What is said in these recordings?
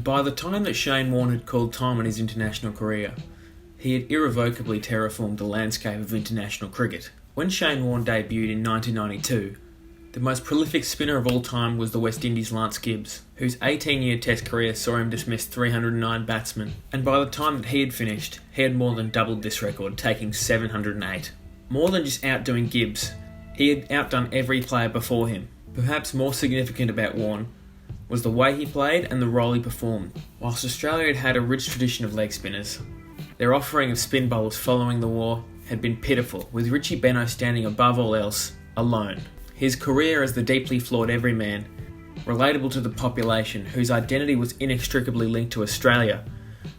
By the time that Shane Warne had called time on his international career, he had irrevocably terraformed the landscape of international cricket. When Shane Warne debuted in 1992, the most prolific spinner of all time was the West Indies' Lance Gibbs, whose 18-year Test career saw him dismiss 309 batsmen, and by the time that he had finished, he had more than doubled this record, taking 708. More than just outdoing Gibbs, he had outdone every player before him. Perhaps more significant about Warne was the way he played and the role he performed. Whilst Australia had had a rich tradition of leg spinners, their offering of spin bowlers following the war had been pitiful, with Richie Benaud standing above all else, alone. His career as the deeply flawed everyman, relatable to the population whose identity was inextricably linked to Australia,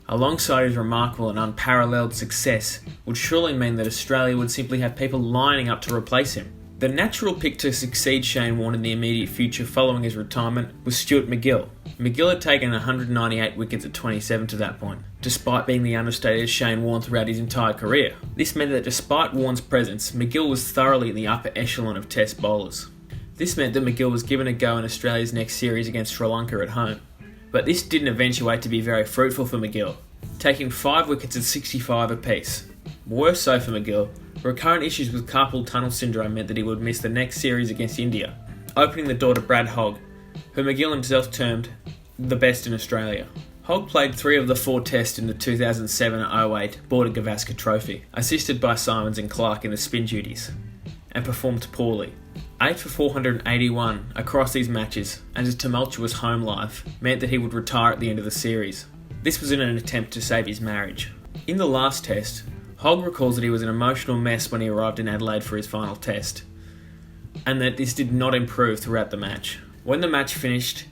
alongside his remarkable and unparalleled success, would surely mean that Australia would simply have people lining up to replace him. The natural pick to succeed Shane Warne in the immediate future following his retirement was Stuart Macgill. Macgill had taken 198 wickets at 27 to that point, despite being the understated Shane Warne throughout his entire career. This meant that despite Warne's presence, Macgill was thoroughly in the upper echelon of Test bowlers. This meant that Macgill was given a go in Australia's next series against Sri Lanka at home. But this didn't eventuate to be very fruitful for Macgill, taking 5 wickets at 65 apiece. Worse so for Macgill, recurrent issues with carpal tunnel syndrome meant that he would miss the next series against India, opening the door to Brad Hogg, who Macgill himself termed the best in Australia. Hogg played 3 of the 4 tests in the 2007-08 Border Gavaskar Trophy, assisted by Simons and Clark in the spin duties, and performed poorly. 8 for 481 across these matches, and his tumultuous home life meant that he would retire at the end of the series. This was in an attempt to save his marriage. In the last test, Hogg recalls that he was an emotional mess when he arrived in Adelaide for his final test, and that this did not improve throughout the match. When the match finished,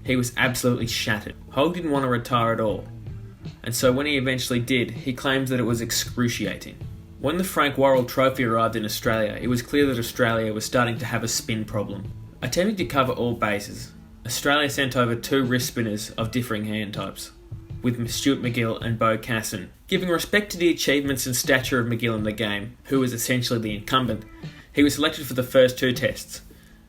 he was absolutely shattered. Hogg didn't want to retire at all, and so when he eventually did, he claims that it was excruciating. When the Frank Worrell Trophy arrived in Australia, it was clear that Australia was starting to have a spin problem. Attempting to cover all bases, Australia sent over 2 wrist spinners of differing hand types, with Stuart Macgill and Beau Casson. Giving respect to the achievements and stature of Macgill in the game, who was essentially the incumbent, he was selected for the first 2 tests,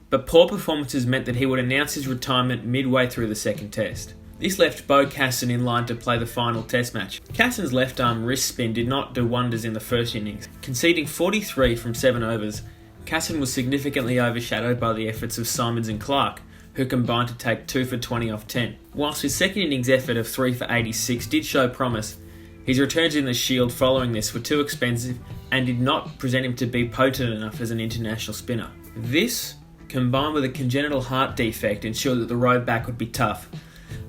but poor performances meant that he would announce his retirement midway through the second test. This left Beau Casson in line to play the final test match. Casson's left arm wrist spin did not do wonders in the first innings. Conceding 43 from 7 overs, Casson was significantly overshadowed by the efforts of Simons and Clark, who combined to take 2 for 20 off 10. Whilst his second innings effort of 3 for 86 did show promise, his returns in the Shield following this were too expensive and did not present him to be potent enough as an international spinner. This, combined with a congenital heart defect, ensured that the road back would be tough,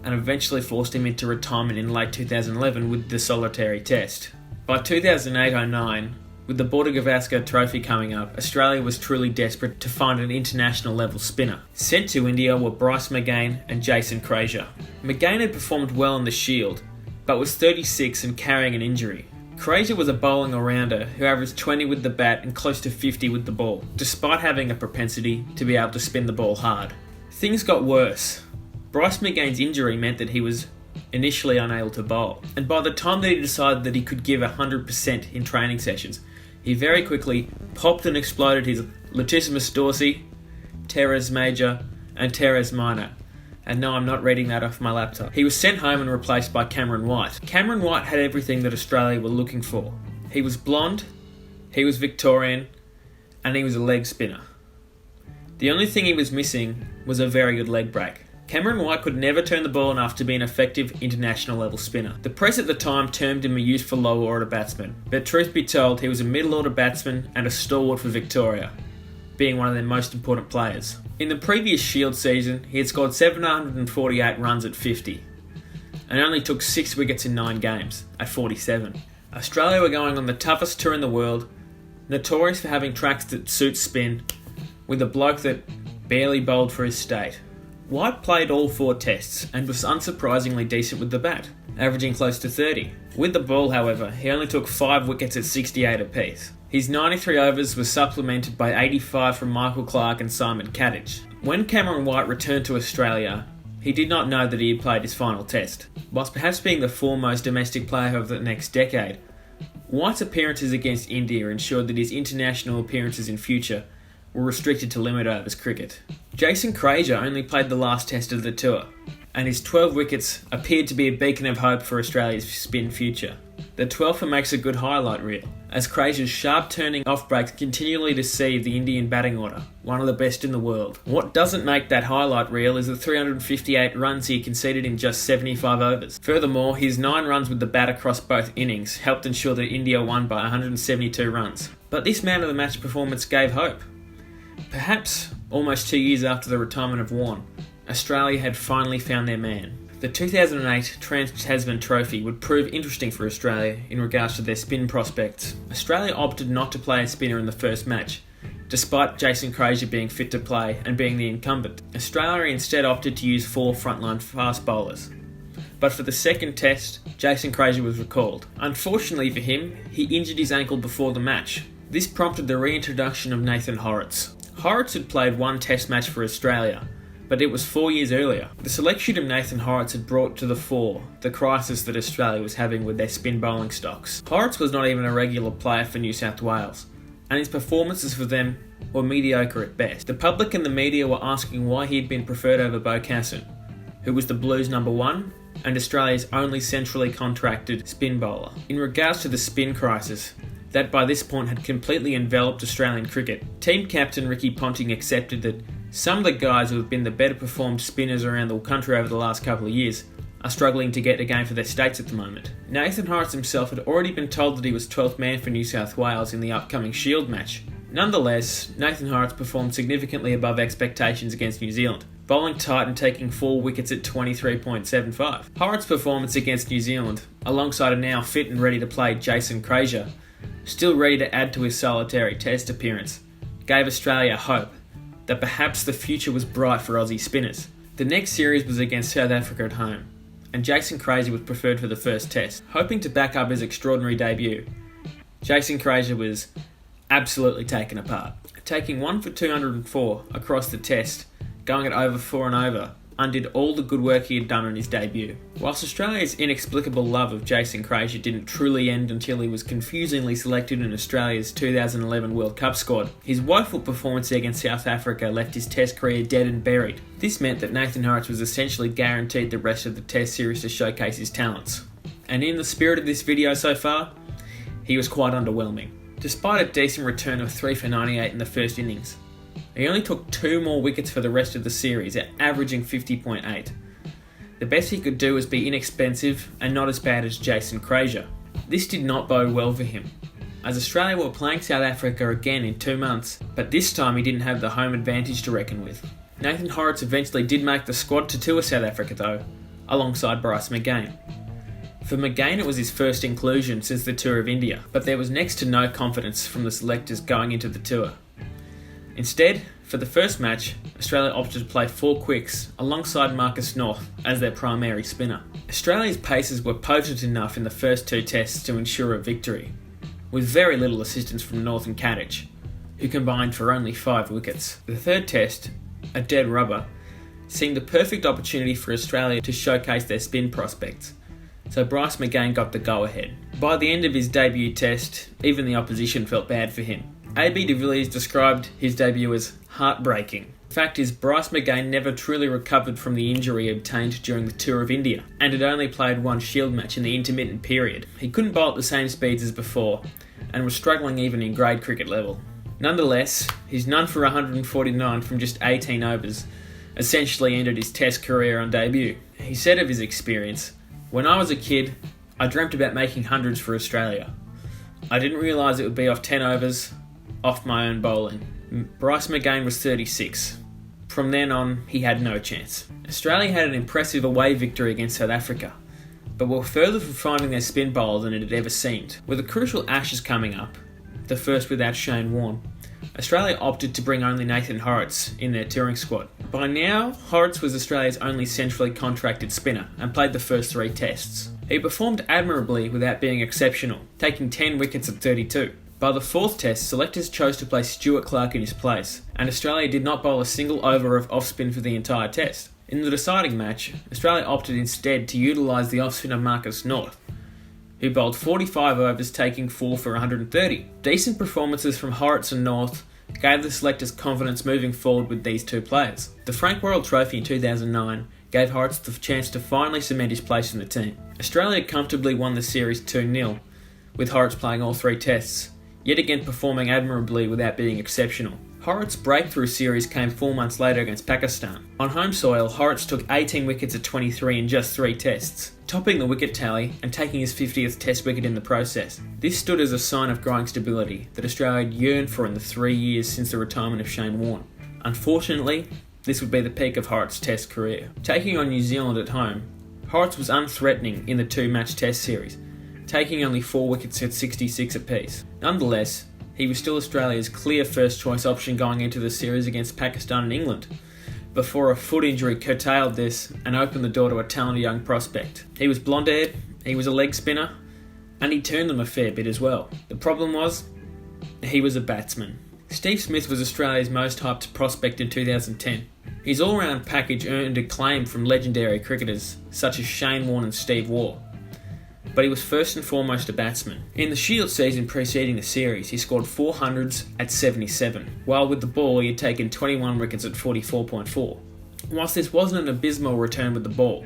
and eventually forced him into retirement in late 2011 with the solitary test. By 2008-09, with the Border Gavaskar Trophy coming up, Australia was truly desperate to find an international level spinner. Sent to India were Bryce, McGain and Krejza. McGain had performed well in the Shield, but was 36 and carrying an injury. Krejza was a bowling all-rounder who averaged 20 with the bat and close to 50 with the ball, despite having a propensity to be able to spin the ball hard. Things got worse. Bryce McGain's injury meant that he was initially unable to bowl, and by the time that he decided that he could give 100% in training sessions, he very quickly popped and exploded his latissimus dorsi, teres major, and teres minor. And no, I'm not reading that off my laptop. He was sent home and replaced by Cameron White. Cameron White had everything that Australia were looking for. He was blonde, he was Victorian, and he was a leg spinner. The only thing he was missing was a very good leg break. Cameron White could never turn the ball enough to be an effective international level spinner. The press at the time termed him a useful lower order batsman, but truth be told, he was a middle order batsman and a stalwart for Victoria, being one of their most important players. In the previous Shield season, he had scored 748 runs at 50, and only took 6 wickets in 9 games, at 47. Australia were going on the toughest tour in the world, notorious for having tracks that suit spin, with a bloke that barely bowled for his state. White played all 4 tests and was unsurprisingly decent with the bat, averaging close to 30. With the ball, however, he only took 5 wickets at 68 apiece. His 93 overs was supplemented by 85 from Michael Clarke and Simon Katich. When Cameron White returned to Australia, he did not know that he had played his final test. Whilst perhaps being the foremost domestic player of the next decade, White's appearances against India ensured that his international appearances in future were restricted to limit overs cricket. Krejza only played the last test of the tour, and his 12 wickets appeared to be a beacon of hope for Australia's spin future. The 12th makes a good highlight reel, as Krejza's sharp turning off breaks continually deceived the Indian batting order, one of the best in the world. What doesn't make that highlight reel is the 358 runs he conceded in just 75 overs. Furthermore, his 9 runs with the bat across both innings helped ensure that India won by 172 runs. But this man of the match performance gave hope. Perhaps almost 2 years after the retirement of Warne, Australia had finally found their man. The 2008 Trans-Tasman Trophy would prove interesting for Australia in regards to their spin prospects. Australia opted not to play a spinner in the first match, despite Jason Krejza being fit to play and being the incumbent. Australia instead opted to use 4 frontline fast bowlers. But for the second test, Jason Krejza was recalled. Unfortunately for him, he injured his ankle before the match. This prompted the reintroduction of Nathan Hauritz. Hauritz had played 1 test match for Australia, but it was 4 years earlier. The selection of Nathan Hauritz had brought to the fore the crisis that Australia was having with their spin bowling stocks. Hauritz was not even a regular player for New South Wales, and his performances for them were mediocre at best. The public and the media were asking why he had been preferred over Beau, who was the Blues' number 1 and Australia's only centrally contracted spin bowler. In regards to the spin crisis, that by this point had completely enveloped Australian cricket, team captain Ricky Ponting accepted that some of the guys who have been the better performed spinners around the country over the last couple of years are struggling to get a game for their states at the moment. Nathan Hauritz himself had already been told that he was 12th man for New South Wales in the upcoming Shield match. Nonetheless, Nathan Hauritz performed significantly above expectations against New Zealand, bowling tight and taking 4 wickets at 23.75. Hauritz's performance against New Zealand, alongside a now fit and ready to play Jason Krejza, still ready to add to his solitary test appearance, gave Australia hope that perhaps the future was bright for Aussie spinners. The next series was against South Africa at home, and Jason Krejza was preferred for the first test. Hoping to back up his extraordinary debut, Jason Krejza was absolutely taken apart, taking 1 for 204 across the test, going at over 4 and over, undid all the good work he had done on his debut. Whilst Australia's inexplicable love of Jason Krejza didn't truly end until he was confusingly selected in Australia's 2011 World Cup squad, his woeful performance against South Africa left his test career dead and buried. This meant that Nathan Hauritz was essentially guaranteed the rest of the test series to showcase his talents. And in the spirit of this video so far, he was quite underwhelming. Despite a decent return of 3 for 98 in the first innings, he only took 2 more wickets for the rest of the series, at averaging 50.8. The best he could do was be inexpensive and not as bad as Jason Krejza. This did not bode well for him, as Australia were playing South Africa again in 2 months, but this time he didn't have the home advantage to reckon with. Nathan Hauritz eventually did make the squad to tour South Africa though, alongside Bryce McGain. For McGain, it was his first inclusion since the tour of India, but there was next to no confidence from the selectors going into the tour. Instead, for the first match, Australia opted to play 4 quicks alongside Marcus North as their primary spinner. Australia's paces were potent enough in the first 2 tests to ensure a victory, with very little assistance from North and Kadich, who combined for only 5 wickets. The third test, a dead rubber, seemed the perfect opportunity for Australia to showcase their spin prospects, so Bryce McGain got the go-ahead. By the end of his debut test, even the opposition felt bad for him. AB de Villiers described his debut as heartbreaking. The fact is, Bryce McGain never truly recovered from the injury obtained during the tour of India, and had only played 1 Shield match in the intermittent period. He couldn't bowl at the same speeds as before, and was struggling even in grade cricket level. Nonetheless, his none for 149 from just 18 overs essentially ended his test career on debut. He said of his experience, "When I was a kid, I dreamt about making hundreds for Australia. I didn't realise it would be off 10 overs, off my own bowling." Bryce McGain was 36. From then on, he had no chance. Australia had an impressive away victory against South Africa, but were further from finding their spin bowler than it had ever seemed. With the crucial Ashes coming up, the first without Shane Warne, Australia opted to bring only Nathan Hauritz in their touring squad. By now, Hauritz was Australia's only centrally contracted spinner and played the first 3 tests. He performed admirably without being exceptional, taking 10 wickets at 32. By the 4th test, selectors chose to play Stuart Clark in his place, and Australia did not bowl a single over of off-spin for the entire test. In the deciding match, Australia opted instead to utilise the off-spinner Marcus North, who bowled 45 overs, taking 4 for 130. Decent performances from Hauritz and North gave the selectors confidence moving forward with these 2 players. The Frank Worrell Trophy in 2009 gave Hauritz the chance to finally cement his place in the team. Australia comfortably won the series 2-0, with Hauritz playing all 3 tests, yet again performing admirably without being exceptional. Hauritz's breakthrough series came 4 months later against Pakistan. On home soil, Hauritz took 18 wickets at 23 in just 3 tests, topping the wicket tally and taking his 50th test wicket in the process. This stood as a sign of growing stability that Australia had yearned for in the 3 years since the retirement of Shane Warne. Unfortunately, this would be the peak of Hauritz's test career. Taking on New Zealand at home, Hauritz was unthreatening in the 2-match test series, taking only 4 wickets at 66 apiece. Nonetheless, he was still Australia's clear first choice option going into the series against Pakistan and England, before a foot injury curtailed this and opened the door to a talented young prospect. He was blonde-haired, he was a leg spinner, and he turned them a fair bit as well. The problem was, he was a batsman. Steve Smith was Australia's most hyped prospect in 2010. His all-round package earned acclaim from legendary cricketers such as Shane Warne and Steve Waugh, but he was first and foremost a batsman. In the Shield season preceding the series, he scored 400s at 77, while with the ball he had taken 21 wickets at 44.4. Whilst this wasn't an abysmal return with the ball,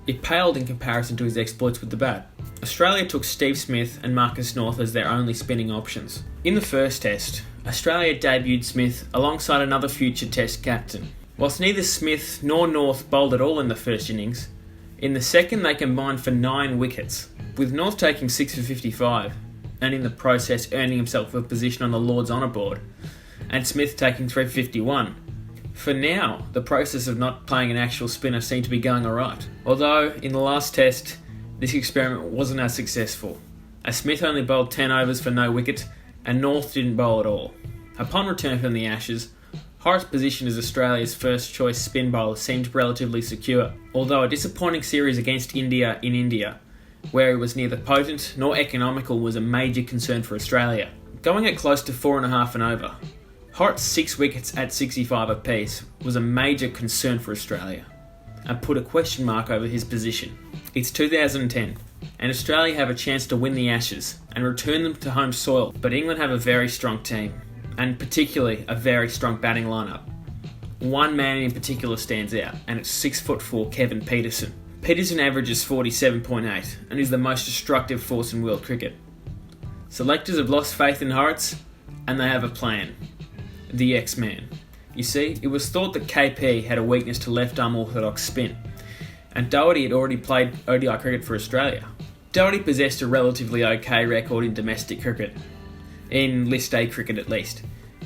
it paled in comparison to his exploits with the bat. Australia took Steve Smith and Marcus North as their only spinning options. In the first test, Australia debuted Smith alongside another future test captain. Whilst neither Smith nor North bowled at all in the first innings, in the second they combined for 9 wickets, with North taking 6 for 55, and in the process earning himself a position on the Lord's honour board, and Smith taking 3 for 51. For now, the process of not playing an actual spinner seemed to be going alright, although in the last test, this experiment wasn't as successful, as Smith only bowled 10 overs for no wicket, and North didn't bowl at all. Upon return from the Ashes, Haurit's position as Australia's first choice spin bowler seemed relatively secure, although a disappointing series against India in India, where he was neither potent nor economical, was a major concern for Australia. Going at close to 4.5 and over, Haurit's 6 wickets at 65 apiece was a major concern for Australia, and put a question mark over his position. It's 2010, and Australia have a chance to win the Ashes and return them to home soil, but England have a very strong team, and particularly a very strong batting lineup. One man in particular stands out, and it's 6'4" Kevin Pietersen. Pietersen averages 47.8 and is the most destructive force in world cricket. Selectors have lost faith in Hauritz, and they have a plan. The X-Man. You see, it was thought that KP had a weakness to left-arm orthodox spin, and Doherty had already played ODI cricket for Australia. Doherty possessed a relatively okay record in domestic cricket, in List A cricket at least.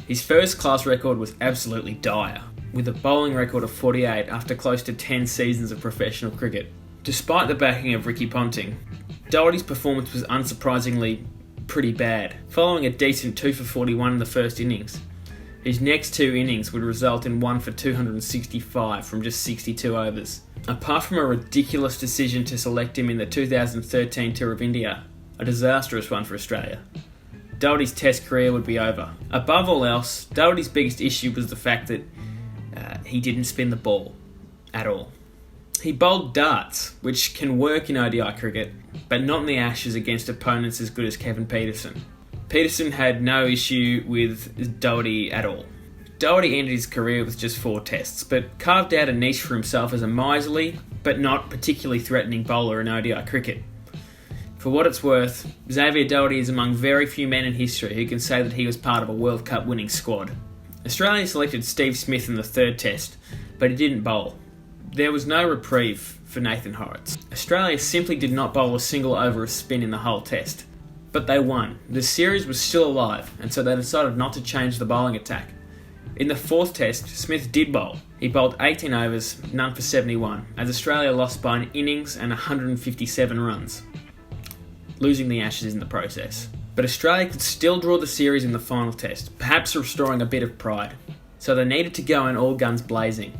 His first-class record was absolutely dire, with a bowling record of 48 after close to 10 seasons of professional cricket. Despite the backing of Ricky Ponting, Doherty's performance was unsurprisingly pretty bad, following a decent 2 for 41 in the first innings. His next 2 innings would result in 1 for 265 from just 62 overs. Apart from a ridiculous decision to select him in the 2013 Tour of India, a disastrous one for Australia, Doherty's test career would be over. Above all else, Doherty's biggest issue was the fact that he didn't spin the ball at all. He bowled darts, which can work in ODI cricket, but not in the Ashes against opponents as good as Kevin Pietersen. Pietersen had no issue with Doherty at all. Doherty ended his career with just 4 tests, but carved out a niche for himself as a miserly, but not particularly threatening bowler in ODI cricket. For what it's worth, Xavier Doherty is among very few men in history who can say that he was part of a World Cup winning squad. Australia selected Steve Smith in the 3rd test, but he didn't bowl. There was no reprieve for Nathan Hauritz. Australia simply did not bowl a single over of spin in the whole test. But they won. The series was still alive, and so they decided not to change the bowling attack. In the 4th test, Smith did bowl. He bowled 18 overs, none for 71, as Australia lost by an innings and 157 runs, losing the Ashes in the process. But Australia could still draw the series in the final test, perhaps restoring a bit of pride. So they needed to go in all guns blazing.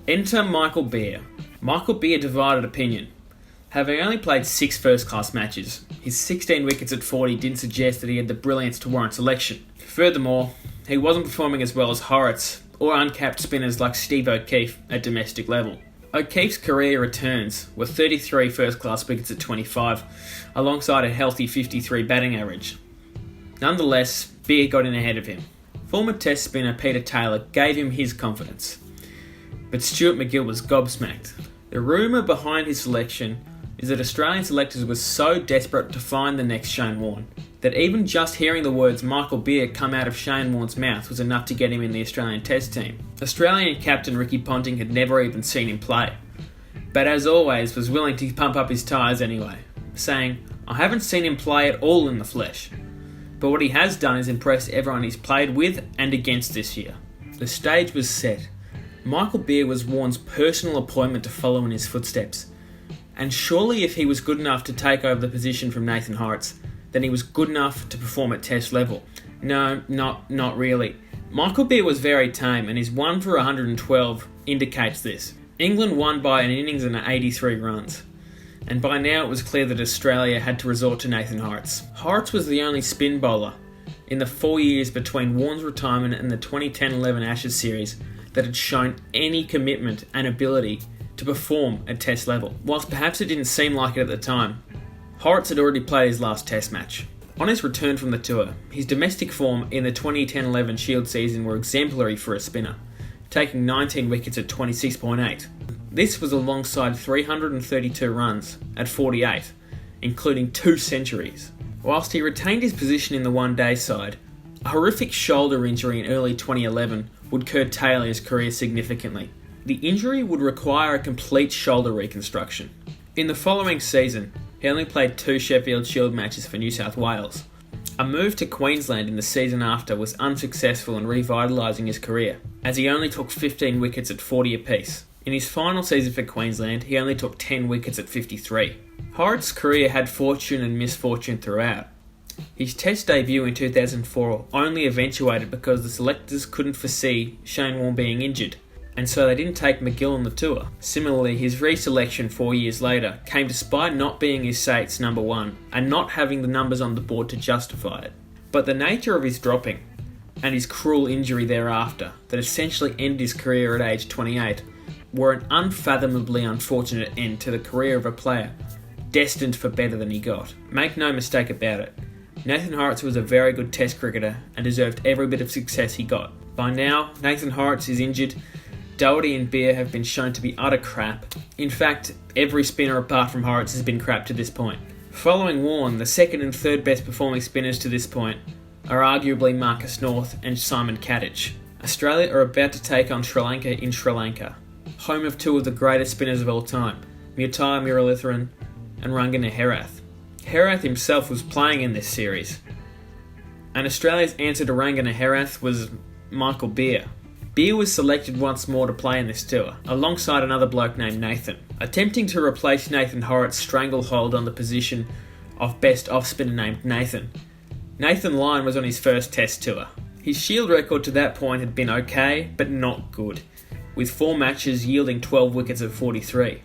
Enter Michael Beau. Michael Beau divided opinion. Having only played 6 first-class matches, his 16 wickets at 40 didn't suggest that he had the brilliance to warrant selection. Furthermore, he wasn't performing as well as Hauritz or uncapped spinners like Steve O'Keefe at domestic level. O'Keefe's career returns were 33 first-class wickets at 25, alongside a healthy 53 batting average. Nonetheless, Beau got in ahead of him. Former Test spinner Peter Taylor gave him his confidence. but Stuart McGill was gobsmacked. The rumour behind his selection is that Australian selectors were so desperate to find the next Shane Warne that even just hearing the words Michael Beer come out of Shane Warne's mouth was enough to get him in the Australian Test team. Australian captain Ricky Ponting had never even seen him play, but as always was willing to pump up his tyres anyway, saying, "I haven't seen him play at all in the flesh, but what he has done is impress everyone he's played with and against this year." The stage was set. Michael Beer was Warne's personal appointment to follow in his footsteps, and surely if he was good enough to take over the position from Nathan Hauritz, then he was good enough to perform at Test level. No, not really. Michael Beer was very tame, and his 1 for 112 indicates this. England won by an innings and 83 runs, and by now it was clear that Australia had to resort to Nathan Hauritz. Hauritz was the only spin bowler in the 4 years between Warne's retirement and the 2010-11 Ashes series that had shown any commitment and ability to perform at Test level. Whilst perhaps it didn't seem like it at the time, Hauritz had already played his last Test match. On his return from the tour, his domestic form in the 2010-11 Shield season were exemplary for a spinner, taking 19 wickets at 26.8. This was alongside 332 runs at 48, including 2 centuries. Whilst he retained his position in the one-day side, a horrific shoulder injury in early 2011 would curtail his career significantly. The injury would require a complete shoulder reconstruction. In the following season, he only played 2 Sheffield Shield matches for New South Wales. A move to Queensland in the season after was unsuccessful in revitalising his career, as he only took 15 wickets at 40 apiece. In his final season for Queensland, he only took 10 wickets at 53. Hauritz's career had fortune and misfortune throughout. His Test debut in 2004 only eventuated because the selectors couldn't foresee Shane Warne being injured, and so they didn't take Macgill on the tour. Similarly, his reselection 4 years later came despite not being his Sate's number 1 and not having the numbers on the board to justify it. But the nature of his dropping and his cruel injury thereafter that essentially ended his career at age 28 were an unfathomably unfortunate end to the career of a player destined for better than he got. Make no mistake about it, Nathan Hauritz was a very good Test cricketer and deserved every bit of success he got. By now, Nathan Hauritz is injured. Doherty and Beau have been shown to be utter crap. In fact, every spinner apart from Hauritz has been crap to this point. Following Warne, the second and third best performing spinners to this point are arguably Marcus North and Simon Kadich. Australia are about to take on Sri Lanka in Sri Lanka, home of 2 of the greatest spinners of all time, Muttiah Muralitharan and Rangana Herath. Herath himself was playing in this series, and Australia's answer to Rangana Herath was Michael Beer. Beer was selected once more to play in this tour, alongside another bloke named Nathan, attempting to replace Nathan Hauritz's stranglehold on the position of best off-spinner named Nathan. Nathan Lyon was on his first Test tour. His Shield record to that point had been okay, but not good, with 4 matches yielding 12 wickets at 43.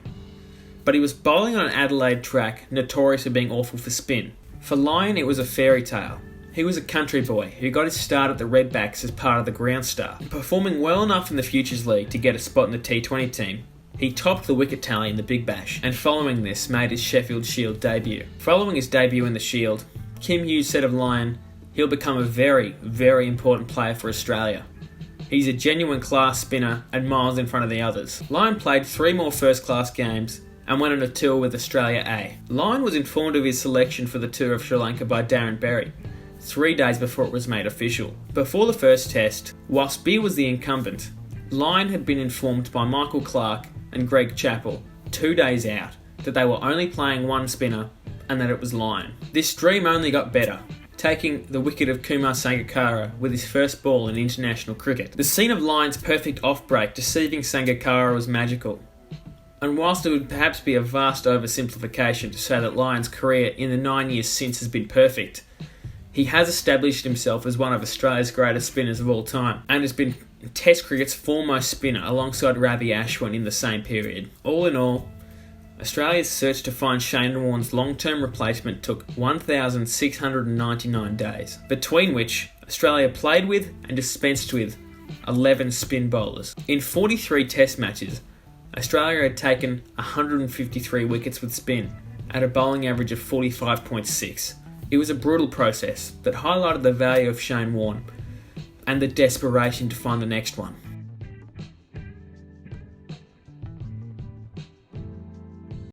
But he was bowling on an Adelaide track notorious for being awful for spin. For Lyon, it was a fairy tale. He was a country boy who got his start at the Redbacks as part of the Ground Star. Performing well enough in the Futures League to get a spot in the T20 team, he topped the wicket tally in the Big Bash, and following this made his Sheffield Shield debut. Following his debut in the Shield, Kim Hughes said of Lyon, "He'll become a very, very important player for Australia. He's a genuine class spinner and miles in front of the others." Lyon played 3 more first-class games and went on a tour with Australia A. Lyon was informed of his selection for the tour of Sri Lanka by Darren Berry 3 days before it was made official. Before the first Test, whilst Beer was the incumbent, Lyon had been informed by Michael Clarke and Greg Chappell 2 days out that they were only playing 1 spinner and that it was Lyon. This dream only got better, taking the wicket of Kumar Sangakkara with his first ball in international cricket. The scene of Lyon's perfect off-break deceiving Sangakkara was magical. And whilst it would perhaps be a vast oversimplification to say that Lyon's career in the 9 years since has been perfect, he has established himself as one of Australia's greatest spinners of all time, and has been Test cricket's foremost spinner alongside Ravi Ashwin in the same period. All in all, Australia's search to find Shane Warne's long-term replacement took 1,699 days, between which Australia played with and dispensed with 11 spin bowlers. In 43 Test matches, Australia had taken 153 wickets with spin at a bowling average of 45.6. It was a brutal process that highlighted the value of Shane Warne and the desperation to find the next one.